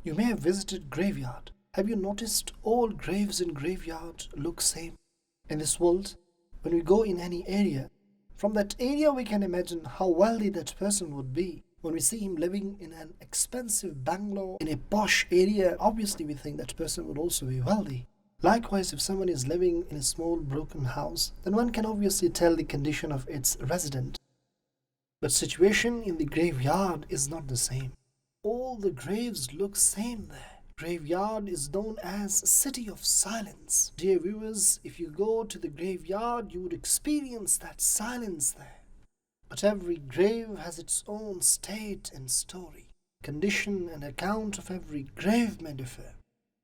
You may have visited graveyard. Have you noticed all graves in graveyard look same? In this world, when we go in any area, from that area we can imagine how wealthy that person would be. When we see him living in an expensive bungalow in a posh area, obviously we think that person would also be wealthy. Likewise, if someone is living in a small broken house, then one can obviously tell the condition of its resident. But situation in the graveyard is not the same. All the graves look same there. Graveyard is known as City of Silence. Dear viewers, if you go to the graveyard, you would experience that silence there. But every grave has its own state and story. Condition and account of every grave may differ.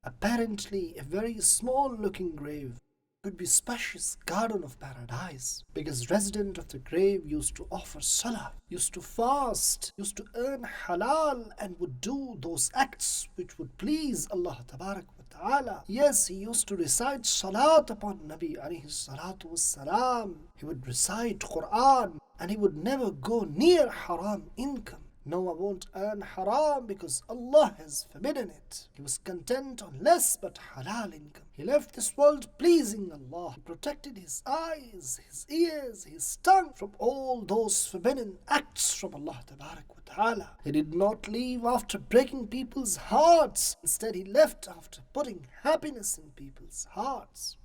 Apparently, a very small-looking grave could be spacious garden of paradise, because resident of the grave used to offer salah, used to fast, used to earn halal, and would do those acts which would please Allah Tabarak wa Ta'ala. Yes, he used to recite salat upon Nabi alayhi salatu wassalam. He would recite Quran, and he would never go near haram income. No, I won't earn haram because Allah has forbidden it. He was content on less but halal income. He left this world pleasing Allah. He protected his eyes, his ears, his tongue from all those forbidden acts from Allah Tabarak wa Ta'ala. He did not leave after breaking people's hearts. Instead, he left after putting happiness in people's hearts.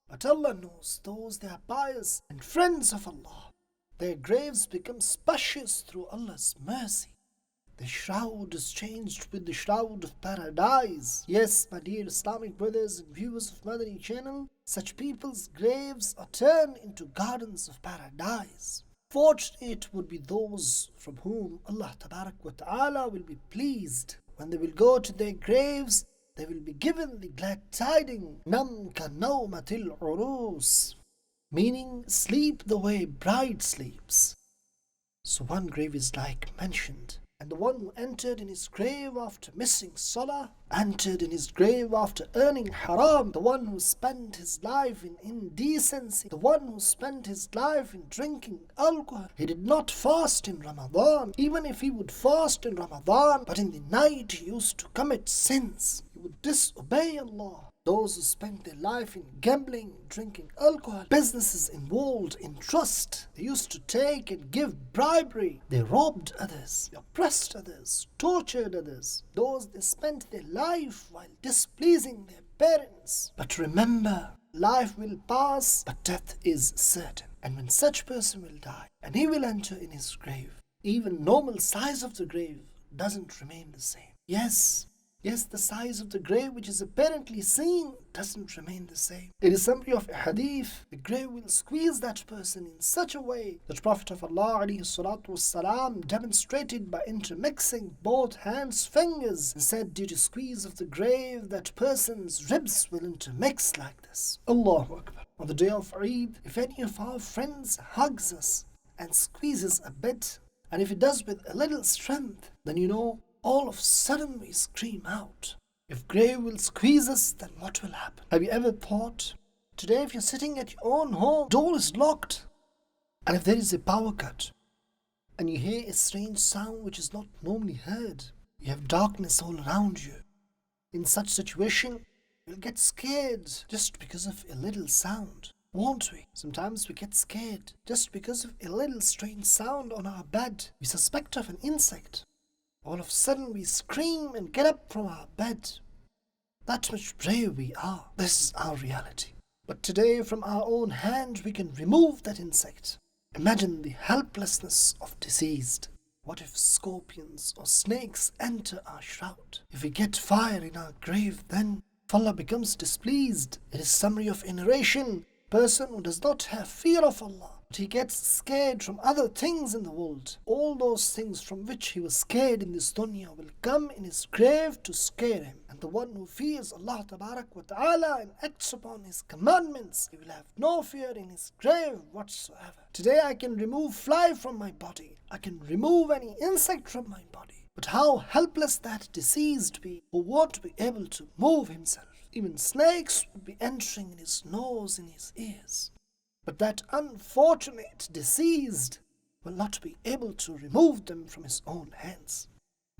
But Allah knows those they are pious and friends of Allah. Their graves become spacious through Allah's mercy. The shroud is changed with the shroud of paradise. Yes, my dear Islamic brothers and viewers of Madani Channel, such people's graves are turned into gardens of paradise. Fortunate would be those from whom Allah Tabarak wa Ta'ala will be pleased. When they will go to their graves, they will be given the glad tidings, Nam ka nawmatil urus, meaning sleep the way bride sleeps. So one grave is like mentioned. And the one who entered in his grave after missing salah, entered in his grave after earning haram, the one who spent his life in indecency, the one who spent his life in drinking alcohol. He did not fast in Ramadan, even if he would fast in Ramadan, but in the night he used to commit sins. He would disobey Allah. Those who spent their life in gambling, drinking alcohol, businesses involved in trust. They used to take and give bribery. They robbed others, oppressed others, tortured others. Those they spent their life while displeasing their parents. But remember, life will pass, but death is certain. And when such person will die, and he will enter in his grave, even normal size of the grave doesn't remain the same. Yes, the size of the grave which is apparently seen doesn't remain the same. In a summary of a hadith, the grave will squeeze that person in such a way that Prophet of Allah ﷺ demonstrated by intermixing both hands' fingers and said, due to squeeze of the grave, that person's ribs will intermix like this. Allahu Akbar. On the day of Eid, if any of our friends hugs us and squeezes a bit, and if it does with a little strength, then you know, all of a sudden we scream out. If grave will squeeze us, then what will happen? Have you ever thought, today if you're sitting at your own home, door is locked, and if there is a power cut, and you hear a strange sound which is not normally heard, you have darkness all around you. In such situation, you'll get scared just because of a little sound, won't we? Sometimes we get scared just because of a little strange sound on our bed. We suspect of an insect. All of a sudden we scream and get up from our bed. That much brave we are. This is our reality. But today from our own hand we can remove that insect. Imagine the helplessness of deceased. What if scorpions or snakes enter our shroud? If we get fire in our grave, then Allah becomes displeased. It is summary of a narration. Person who does not have fear of Allah, but he gets scared from other things in the world. All those things from which he was scared in this dunya will come in his grave to scare him. And the one who fears Allah Tabarak wa Ta'ala and acts upon his commandments, he will have no fear in his grave whatsoever. Today I can remove fly from my body. I can remove any insect from my body. But how helpless that deceased be who won't be able to move himself. Even snakes would be entering in his nose, in his ears. But that unfortunate deceased will not be able to remove them from his own hands.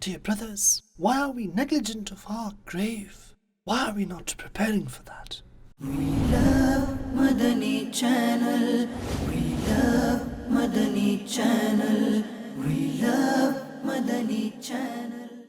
Dear brothers, why are we negligent of our grave? Why are we not preparing for that? We love Madani Channel. We love Madani Channel. We love Madani Channel.